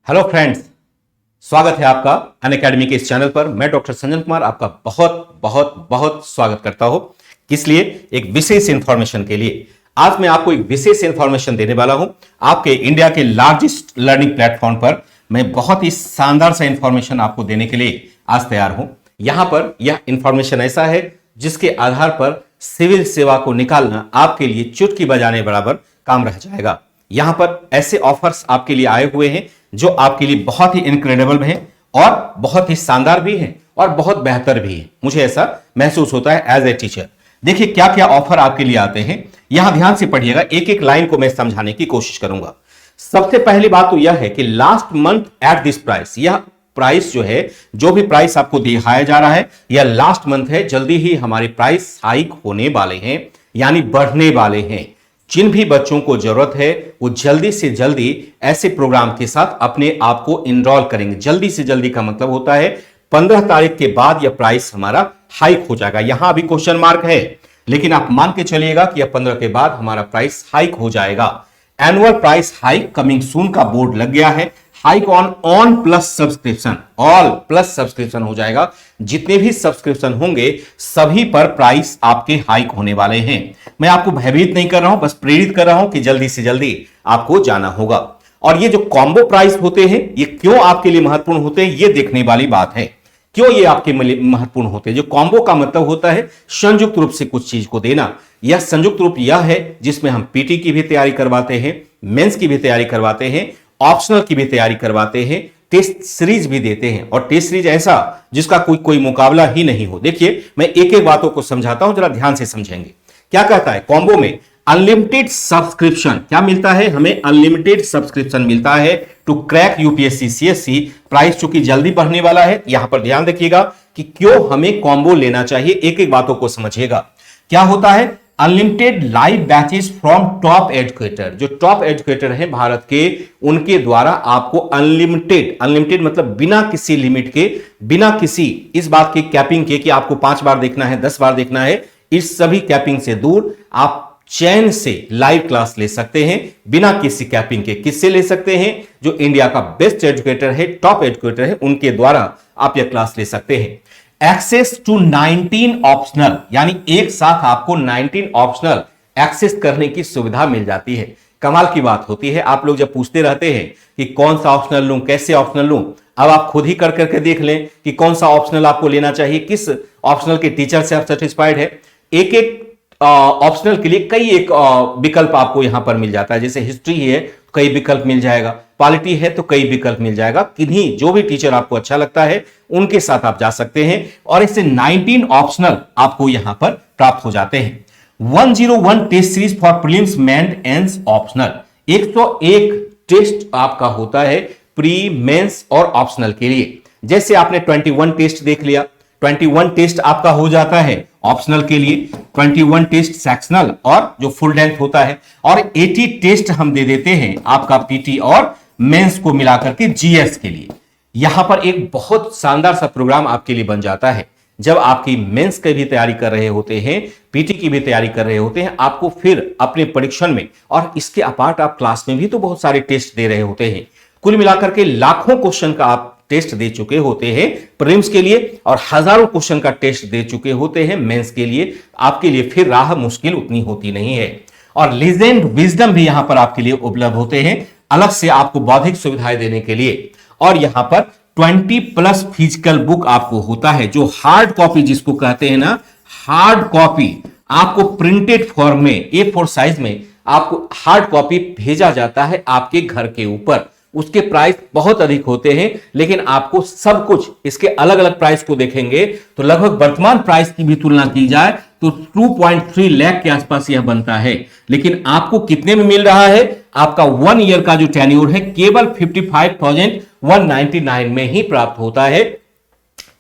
Hello friends, स्वागत है आपका अनअकैडमी के इस चैनल पर। मैं डॉक्टर संजन कुमार आपका बहुत बहुत बहुत स्वागत करता हूं। किस लिए? एक विशेष इंफॉर्मेशन के लिए। आज मैं आपको एक विशेष इंफॉर्मेशन देने वाला हूं। आपके इंडिया के लार्जेस्ट लर्निंग प्लेटफॉर्म पर मैं बहुत ही शानदार सा इंफॉर्मेशन आपको देने के लिए आज तैयार हूं। यहां पर यह इंफॉर्मेशन ऐसा है जिसके आधार पर सिविल सेवा को निकालना आपके लिए चुटकी बजाने बराबर काम रह जाएगा। यहां पर ऐसे ऑफर्स आपके लिए आए हुए हैं जो आपके लिए बहुत ही इनक्रेडिबल हैं और बहुत ही शानदार भी हैं और बहुत बेहतर भी है। मुझे ऐसा महसूस होता है एज ए टीचर। देखिए क्या क्या ऑफर आपके लिए आते हैं, यहां ध्यान से पढ़िएगा। एक एक लाइन को मैं समझाने की कोशिश करूंगा। सबसे पहली बात तो यह है कि last month at this price, यह प्राइस जो है, जो भी प्राइस आपको दिखाया जा रहा है, यह लास्ट मंथ है। जल्दी ही हमारे प्राइस हाइक होने वाले हैं, यानी बढ़ने वाले हैं। जिन भी बच्चों को जरूरत है वो जल्दी से जल्दी ऐसे प्रोग्राम के साथ अपने आप को इनरोल करेंगे। जल्दी से जल्दी का मतलब होता है 15 तारीख के बाद यह प्राइस हमारा हाइक हो जाएगा। यहां भी क्वेश्चन मार्क है, लेकिन आप मान के चलिएगा कि यह 15 के बाद हमारा प्राइस हाइक हो जाएगा। Annual price hike coming soon का बोर्ड लग गया है। Hike on plus subscription, all plus subscription हो जाएगा। जितने भी सब्सक्रिप्शन होंगे सभी पर प्राइस आपके हाइक होने वाले हैं। मैं आपको भयभीत नहीं कर रहा हूं, बस प्रेरित कर रहा हूं कि जल्दी से जल्दी आपको जाना होगा। और ये जो कॉम्बो प्राइस होते हैं ये क्यों आपके लिए महत्वपूर्ण होते हैं, ये देखने वाली बात है। क्यों ये आपके महत्वपूर्ण होते हैं? जो कॉम्बो का मतलब होता है संयुक्त रूप से कुछ चीज को देना। यह संयुक्त रूप यह है जिसमें हम पीटी की भी तैयारी करवाते हैं, मेंस की भी तैयारी करवाते हैं, ऑप्शनल की भी तैयारी करवाते हैं, टेस्ट सीरीज भी देते हैं। और टेस्ट सीरीज ऐसा जिसका कोई मुकाबला ही नहीं हो। देखिए मैं एक एक बातों को समझाता हूं, जरा ध्यान से समझेंगे। क्या कहता है कॉम्बो में? Unlimited subscription. क्या मिलता है हमें? अनलिमिटेड सब्सक्रिप्शन मिलता है to crack UPSC CSC. Price चूंकि जल्दी बढ़ने वाला है, यहां पर ध्यान रखिएगा कि क्यों हमें कॉम्बो लेना चाहिए। एक एक बातों को समझिएगा। क्या होता है? Unlimited live batches from top educator. जो टॉप एजुकेटर हैं भारत के, उनके द्वारा आपको अनलिमिटेड मतलब बिना किसी लिमिट के, बिना किसी इस बात के कैपिंग के कि आपको 5 बार देखना है, 10 बार देखना है, इस सभी कैपिंग से दूर आप चैन से लाइव क्लास ले सकते हैं बिना किसी कैपिंग के। किससे ले सकते हैं? जो इंडिया का बेस्ट एजुकेटर है, टॉप एजुकेटर है, उनके द्वारा आप यह क्लास ले सकते हैं। एक्सेस टू 19 ऑप्शनल, यानी एक साथ आपको 19 ऑप्शनल एक्सेस करने की सुविधा मिल जाती है। कमाल की बात होती है। आप लोग जब पूछते रहते हैं कि कौन सा ऑप्शनल लूं, कैसे ऑप्शनल लूं, अब आप खुद ही कर करके देख लें कि कौन सा ऑप्शनल आपको लेना चाहिए, किस ऑप्शनल के टीचर से आप सेटिस्फाइड है। एक एक ऑप्शनल के लिए कई एक विकल्प आपको यहां पर मिल जाता है। जैसे हिस्ट्री है तो कई विकल्प मिल जाएगा, पॉलिटी है तो कई विकल्प मिल जाएगा। किन्हीं जो भी टीचर आपको अच्छा लगता है उनके साथ आप जा सकते हैं और इससे 19 ऑप्शनल आपको यहां पर प्राप्त हो जाते हैं। 101 test series for prelims mains optional. 101 test आपका होता है प्री, मेंस और ऑप्शनल के लिए। जैसे आपने 21 टेस्ट देख लिया, 21 टेस्ट आपका हो जाता है ऑप्शनल के लिए, 21 टेस्ट सेक्शनल और जो फुल लेंथ होता है, और 80 टेस्ट हम दे देते हैं आपका पीटी और मेंस को मिलाकर के जीएस के लिए। यहां पर एक बहुत शानदार सा प्रोग्राम आपके लिए बन जाता है। जब आपकी मेंस की भी तैयारी कर रहे होते हैं, पीटी की भी तैयारी कर रहे होते हैं, आपको फिर अपने परीक्षण में और इसके अपार्ट आप क्लास में भी तो बहुत सारे टेस्ट दे रहे होते हैं। कुल मिलाकर के लाखों क्वेश्चन का आप टेस्ट दे चुके होते हैं प्रीलिम्स के लिए और हजारों क्वेश्चन का टेस्ट दे चुके होते हैं मेंस के लिए। आपके लिए फिर राह मुश्किल उतनी होती नहीं है। और लीजेंड विजडम भी यहां पर आपके लिए उपलब्ध होते हैं अलग से आपको बौद्धिक सुविधाएं देने के लिए। और यहां पर 20+ फिजिकल बुक आपको होता है, जो हार्ड कॉपी जिसको कहते हैं ना, हार्ड कॉपी आपको प्रिंटेड फॉर्म में A4 साइज में आपको हार्ड कॉपी भेजा जाता है आपके घर के ऊपर। उसके प्राइस बहुत अधिक होते हैं, लेकिन आपको सब कुछ इसके अलग अलग प्राइस को देखेंगे तो लगभग वर्तमान प्राइस की भी तुलना की जाए तो 2.3 लाख के आसपास यह बनता है। लेकिन आपको कितने में मिल रहा है? आपका 1 ईयर का जो टेन्योर है केवल 55,199 में ही प्राप्त होता है।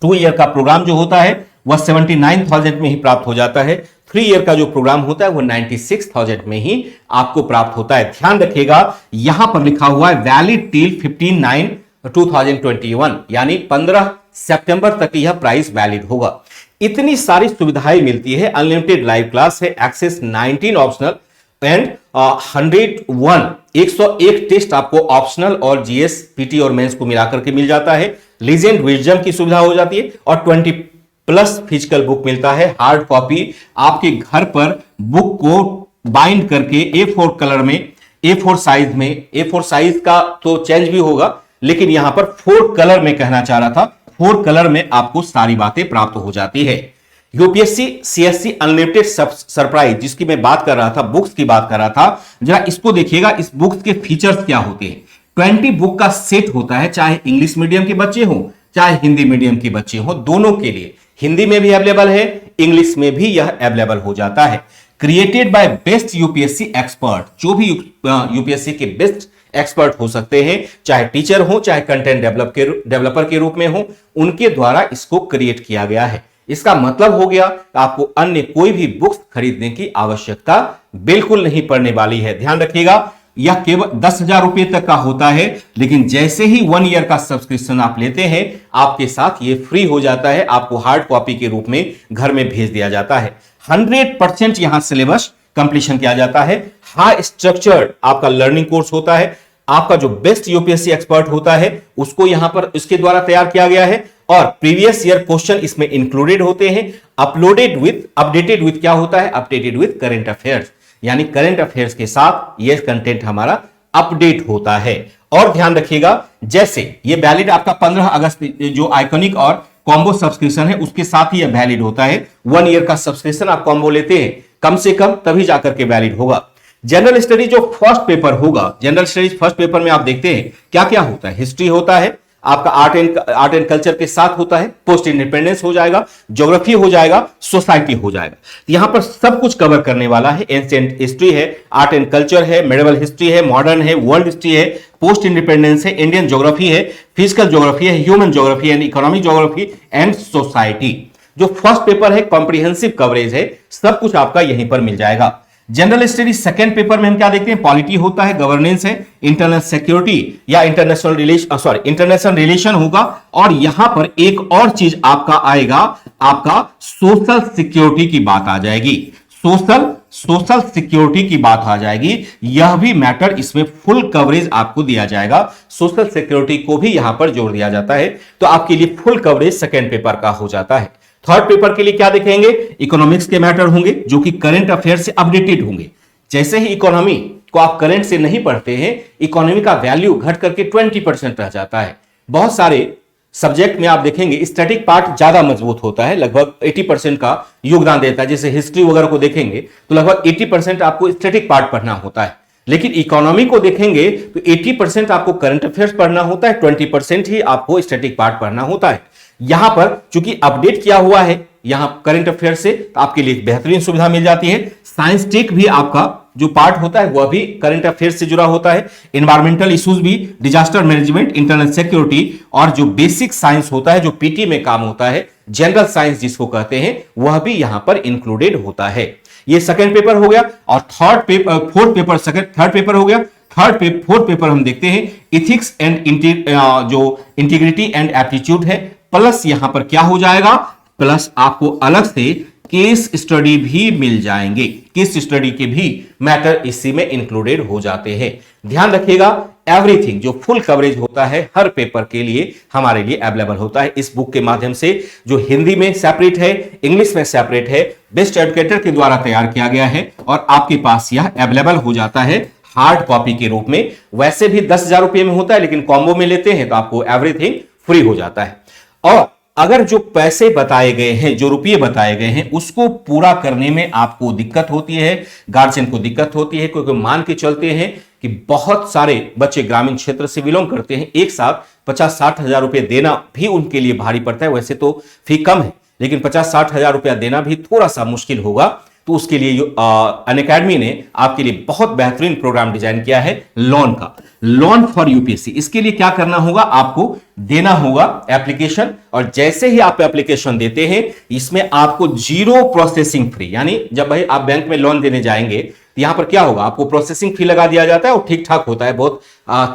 2 ईयर का प्रोग्राम जो होता है वह 79,000 में ही प्राप्त हो जाता है। 3 ईयर का जो प्रोग्राम होता है वो 96,000 में ही आपको प्राप्त होता है। ध्यान रखिएगा यहां पर लिखा हुआ है वैलिड टिल 15/9/2021, यानी 15 सितंबर तक यह प्राइस वैलिड होगा। इतनी सारी सुविधाएं मिलती है। अनलिमिटेड लाइव क्लास है, एक्सेस 19 ऑप्शनल, एंड 101 टेस्ट आपको ऑप्शनल और जीएस, पीटी और मेंस को मिलाकर के मिल जाता है। लीजेंड विजडम की सुविधा हो जाती है और 20+ फिजिकल बुक मिलता है। हार्ड कॉपी आपके घर पर बुक को बाइंड करके A4 कलर में, A4 साइज में, A4 साइज का तो चेंज भी होगा, लेकिन यहां पर 4 कलर में कहना चाह रहा था, 4 कलर में आपको सारी बातें प्राप्त हो जाती है। यूपीएससी सीएससी अनलिमिटेड सरप्राइज जिसकी मैं बात कर रहा था, बुक्स की बात कर रहा था, जरा इसको देखिएगा। इस बुक्स के फीचर्स क्या होते हैं। 20 बुक का सेट होता है, चाहे इंग्लिश मीडियम के बच्चे हो चाहे हिंदी मीडियम के बच्चे हो, दोनों के लिए। हिंदी में भी अवेलेबल है, इंग्लिश में भी यह अवेलेबल हो जाता है। Created by best UPSC expert, जो भी यूपीएससी के बेस्ट एक्सपर्ट हो सकते हैं, चाहे टीचर हो चाहे कंटेंट डेवलपर के रूप में हो, उनके द्वारा इसको क्रिएट किया गया है। इसका मतलब हो गया आपको अन्य कोई भी बुक्स खरीदने की आवश्यकता बिल्कुल नहीं पड़ने वाली है। ध्यान रखिएगा, यह केवल 10,000 रुपए तक का होता है, लेकिन जैसे ही 1 ईयर का सब्सक्रिप्शन आप लेते हैं, आपके साथ यह फ्री हो जाता है, आपको हार्ड कॉपी के रूप में घर में भेज दिया जाता है। 100% यहां सिलेबस कंप्लीशन किया जाता है। हाई स्ट्रक्चर्ड आपका लर्निंग कोर्स होता है। आपका जो बेस्ट यूपीएससी एक्सपर्ट होता है उसको यहां पर इसके द्वारा तैयार किया गया है, और प्रीवियस ईयर क्वेश्चन इसमें इंक्लूडेड होते हैं। अपडेटेड विथ क्या होता है? अपडेटेड विथ करंट अफेयर्स, यानी करंट अफेयर्स के साथ यह कंटेंट हमारा अपडेट होता है। और ध्यान रखिएगा, जैसे ये वैलिड आपका 15 अगस्त जो आइकॉनिक और कॉम्बो सब्सक्रिप्शन है उसके साथ ही यह वैलिड होता है। 1 ईयर का सब्सक्रिप्शन आप कॉम्बो लेते हैं कम से कम, तभी जाकर के वैलिड होगा। जनरल स्टडी जो फर्स्ट पेपर होगा, जनरल स्टडीज फर्स्ट पेपर में आप देखते हैं क्या क्या होता है। हिस्ट्री होता है, आपका आर्ट एंड कल्चर के साथ होता है, पोस्ट इंडिपेंडेंस हो जाएगा, ज्योग्राफी हो जाएगा, सोसाइटी हो जाएगा। यहां पर सब कुछ कवर करने वाला है। एंशिएंट हिस्ट्री है, आर्ट एंड कल्चर है, मेडिवल हिस्ट्री है, मॉडर्न है, वर्ल्ड हिस्ट्री है, पोस्ट इंडिपेंडेंस है, इंडियन ज्योग्राफी है, फिजिकल ज्योग्राफी है, human geography and economic geography and society. जो फर्स्ट पेपर है कॉम्प्रिहेंसिव कवरेज है, सब कुछ आपका यहीं पर मिल जाएगा। जनरल स्टडी सेकंड पेपर में हम क्या देखते हैं? पॉलिटी होता है, गवर्नेंस है, इंटरनेशनल सिक्योरिटी या इंटरनेशनल रिलेशन होगा, और यहां पर एक और चीज आपका आएगा, आपका सोशल सिक्योरिटी की बात आ जाएगी। सोशल सिक्योरिटी की बात आ जाएगी। यह भी मैटर इसमें फुल कवरेज आपको दिया जाएगा। सोशल सिक्योरिटी को भी यहां पर जोड़ दिया जाता है, तो आपके लिए फुल कवरेज सेकेंड पेपर का हो जाता है। थर्ड पेपर के लिए क्या देखेंगे? इकोनॉमिक्स के मैटर होंगे जो कि करंट अफेयर से अपडेटेड होंगे। जैसे ही इकोनॉमी को आप करंट से नहीं पढ़ते हैं, इकोनॉमी का वैल्यू घट करके 20% रह जाता है। बहुत सारे सब्जेक्ट में आप देखेंगे स्टैटिक पार्ट ज्यादा मजबूत होता है, लगभग 80% का योगदान देता है। जैसे हिस्ट्री वगैरह को देखेंगे तो लगभग 80% आपको स्टैटिक पार्ट पढ़ना होता है, लेकिन इकोनॉमी को देखेंगे तो 80% आपको करंट अफेयर्स पढ़ना होता है, 20% ही आपको स्टैटिक पार्ट पढ़ना होता है। यहां पर चूंकि अपडेट किया हुआ है यहां करंट अफेयर से, तो आपके लिए बेहतरीन सुविधा मिल जाती है। साइंस टेक भी आपका जो पार्ट होता है वह भी करंट अफेयर से जुड़ा होता है। एनवायरमेंटल इश्यूज भी, डिजास्टर मैनेजमेंट, इंटरनल सिक्योरिटी, और जो बेसिक साइंस होता है जो पीटी में काम होता है, जनरल साइंस जिसको कहते हैं, वह भी यहां पर इंक्लूडेड होता है। ये सेकंड पेपर हो गया। और फोर्थ पेपर हो गया। फोर्थ पेपर हम देखते हैं इथिक्स एंड जो इंटीग्रिटी एंड एप्टीट्यूड है, प्लस यहां पर क्या हो जाएगा? प्लस आपको अलग से केस स्टडी भी मिल जाएंगे। केस स्टडी के भी मैटर इसी में इंक्लूडेड हो जाते हैं। ध्यान रखिएगा, एवरीथिंग जो फुल कवरेज होता है हर पेपर के लिए हमारे लिए अवेलेबल होता है इस बुक के माध्यम से, जो हिंदी में सेपरेट है, इंग्लिश में सेपरेट है, बेस्ट एजुकेटर के द्वारा तैयार किया गया है, और आपके पास यह अवेलेबल हो जाता है हार्ड कॉपी के रूप में। वैसे भी 10,000 रुपए में होता है, लेकिन कॉम्बो में लेते हैं तो आपको एवरीथिंग फ्री हो जाता है। और अगर जो पैसे बताए गए हैं, जो रुपये बताए गए हैं, उसको पूरा करने में आपको दिक्कत होती है, गार्जियन को दिक्कत होती है, क्योंकि मान के चलते हैं कि बहुत सारे बच्चे ग्रामीण क्षेत्र से बिलोंग करते हैं, एक साथ 50-60 हजार रुपए देना भी उनके लिए भारी पड़ता है। वैसे तो फी कम है, लेकिन 50-60 हजार रुपया देना भी थोड़ा सा मुश्किल होगा। तो उसके लिए अनअकैडमी ने आपके लिए बहुत बेहतरीन प्रोग्राम डिजाइन किया है लोन का, लोन फॉर यूपीएससी। इसके लिए क्या करना होगा? आपको देना होगा एप्लीकेशन, और जैसे ही आप एप्लीकेशन देते हैं इसमें आपको 0 प्रोसेसिंग फ्री, यानी जब भाई आप बैंक में लोन देने जाएंगे तो यहां पर क्या होगा? आपको प्रोसेसिंग फी लगा दिया जाता है, और ठीक ठाक होता है, बहुत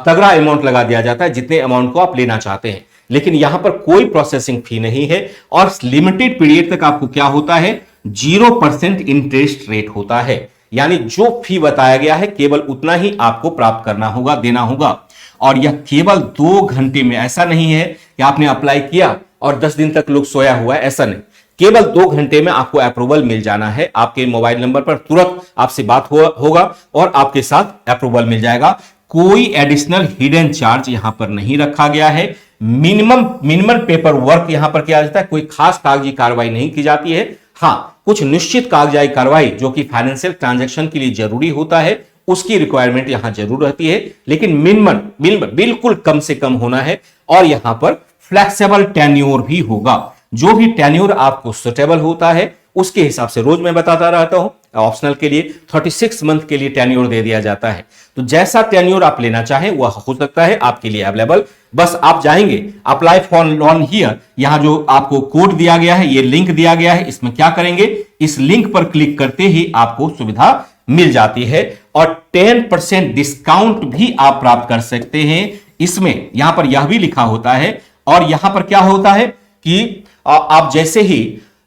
तगड़ा अमाउंट लगा दिया जाता है जितने अमाउंट को आप लेना चाहते हैं। लेकिन यहां पर कोई प्रोसेसिंग फी नहीं है, और लिमिटेड पीरियड तक आपको क्या होता है? 0% इंटरेस्ट रेट होता है। यानी जो फी बताया गया है केवल उतना ही आपको प्राप्त करना होगा, देना होगा। और यह केवल 2 घंटे में, ऐसा नहीं है कि आपने अप्लाई किया और 10 दिन तक लोग सोया हुआ है, ऐसा नहीं। केवल 2 घंटे में आपको अप्रूवल मिल जाना है। आपके मोबाइल नंबर पर तुरंत आपसे बात होगा और आपके साथ अप्रूवल मिल जाएगा। कोई एडिशनल हिडन चार्ज यहां पर नहीं रखा गया है। मिनिमम पेपर वर्क यहां पर किया जाता है, कोई खास कागजी कार्रवाई नहीं की जाती है। हां, कुछ निश्चित कागजाई कार्रवाई जो कि फाइनेंशियल ट्रांजैक्शन के लिए जरूरी होता है, उसकी रिक्वायरमेंट यहां जरूर रहती है, लेकिन मिनिमम बिल्कुल कम से कम होना है। और यहां पर फ्लेक्सिबल टेन्योर भी होगा, जो भी टेन्योर आपको सुटेबल होता है उसके हिसाब से। रोज मैं बताता रहता हूं, ऑप्शनल के लिए 36 मंथ के लिए टेन्योर दे दिया जाता है। तो जैसा टेन्योर आप लेना चाहें वह हो सकता है आपके लिए अवेलेबल। बस आप जाएंगे अप्लाई फॉर लोन हियर, यहां जो आपको कोड दिया गया है, ये लिंक दिया गया है, इसमें क्या करेंगे, इस लिंक पर क्लिक करते ही आपको सुविधा मिल जाती है और 10% डिस्काउंट भी आप प्राप्त कर सकते हैं इसमें। यहां पर यह भी लिखा होता है और यहां पर क्या होता है कि आप जैसे ही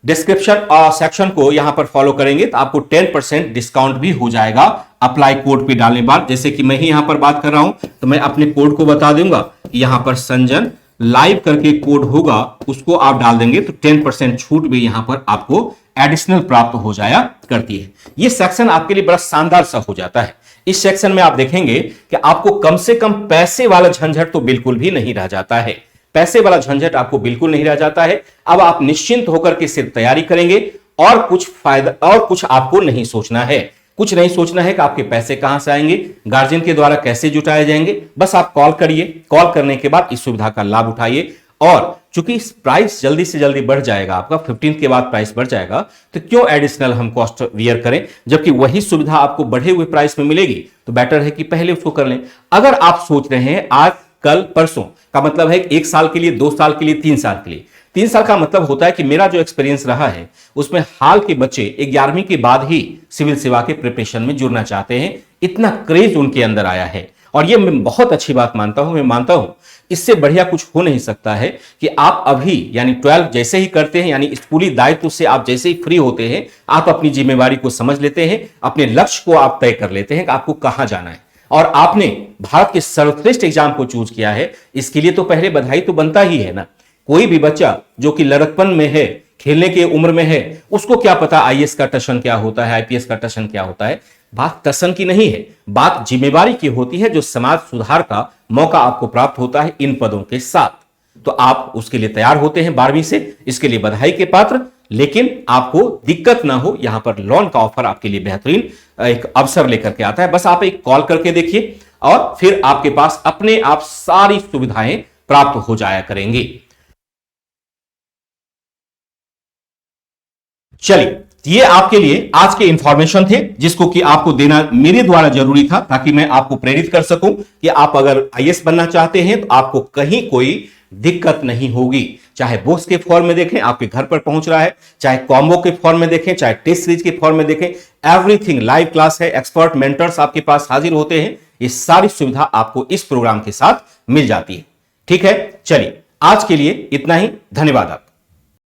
डिस्क्रिप्शन सेक्शन को यहां पर फॉलो करेंगे तो आपको 10% डिस्काउंट भी हो जाएगा अप्लाई कोड पे डालने बाद। जैसे कि मैं ही यहां पर बात कर रहा हूं तो मैं अपने कोड को बता दूंगा, यहां पर संजन लाइव करके कोड होगा, उसको आप डाल देंगे तो 10% छूट भी यहां पर आपको एडिशनल प्राप्त हो जाया करती है। यह सेक्शन आपके लिए बड़ा शानदार सा हो जाता है। इस सेक्शन में आप देखेंगे कि आपको कम से कम पैसे वाला झंझट तो बिल्कुल भी नहीं रह जाता है। पैसे वाला झंझट आपको बिल्कुल नहीं रह जाता है। अब आप निश्चिंत होकर के सिर्फ तैयारी करेंगे और कुछ फायदा और कुछ आपको नहीं सोचना है। कुछ नहीं सोचना है कि आपके पैसे कहां से आएंगे, गार्जियन के द्वारा कैसे जुटाए जाएंगे। बस आप कॉल करिए, कॉल करने के बाद इस सुविधा का लाभ उठाइए। और चूंकि प्राइस जल्दी से जल्दी बढ़ जाएगा, आपका 15 के बाद प्राइस बढ़ जाएगा, तो क्यों एडिशनल हम कॉस्ट वियर करें, जबकि वही सुविधा आपको बढ़े हुए प्राइस में मिलेगी। तो बेटर है कि पहले उसको कर लें। अगर आप सोच रहे हैं आज कल परसों का मतलब है 1 साल के लिए, 2 साल के लिए, 3 साल के लिए। 3 साल का मतलब होता है कि मेरा जो एक्सपीरियंस रहा है उसमें हाल के बच्चे 11वीं के बाद ही सिविल सेवा के प्रिपरेशन में जुड़ना चाहते हैं। इतना क्रेज उनके अंदर आया है और ये मैं बहुत अच्छी बात मानता हूं। मैं मानता हूं इससे बढ़िया कुछ हो नहीं सकता है कि आप अभी यानी 12 जैसे ही करते हैं, यानी स्कूली दायित्व से आप जैसे ही फ्री होते हैं, आप अपनी जिम्मेवारी को समझ लेते हैं, अपने लक्ष्य को आप तय कर लेते हैं कि आपको कहां जाना है और आपने भारत के सर्वश्रेष्ठ एग्जाम को चूज किया है। इसके लिए तो पहले बधाई तो बनता ही है ना। कोई भी बच्चा जो कि लड़कपन में है, खेलने की उम्र में है, उसको क्या पता आईएएस का टशन क्या होता है, आईपीएस का टशन क्या होता है। बात टशन की नहीं है, बात जिम्मेवारी की होती है, जो समाज सुधार का मौका आपको प्राप्त होता है इन पदों के साथ। तो आप उसके लिए तैयार होते हैं 12वीं से, इसके लिए बधाई के पात्र। लेकिन आपको दिक्कत ना हो, यहां पर लोन का ऑफर आपके लिए बेहतरीन एक अवसर लेकर के आता है। बस आप एक कॉल करके देखिए और फिर आपके पास अपने आप सारी सुविधाएं प्राप्त हो जाया करेंगी। चलिए, ये आपके लिए आज के इंफॉर्मेशन थे जिसको कि आपको देना मेरे द्वारा जरूरी था, ताकि मैं आपको प्रेरित कर सकूं कि आप अगर आईएएस बनना चाहते हैं तो आपको कहीं कोई दिक्कत नहीं होगी। चाहे बुक्स के फॉर्म में देखें, आपके घर पर पहुंच रहा है, चाहे कॉम्बो के फॉर्म में देखें, चाहे टेस्ट सीरीज के फॉर्म में देखें, एवरीथिंग लाइव क्लास है, एक्सपर्ट मेंटर्स आपके पास हाजिर होते हैं। ये सारी सुविधा आपको इस प्रोग्राम के साथ मिल जाती है। ठीक है, चलिए आज के लिए इतना ही। धन्यवाद।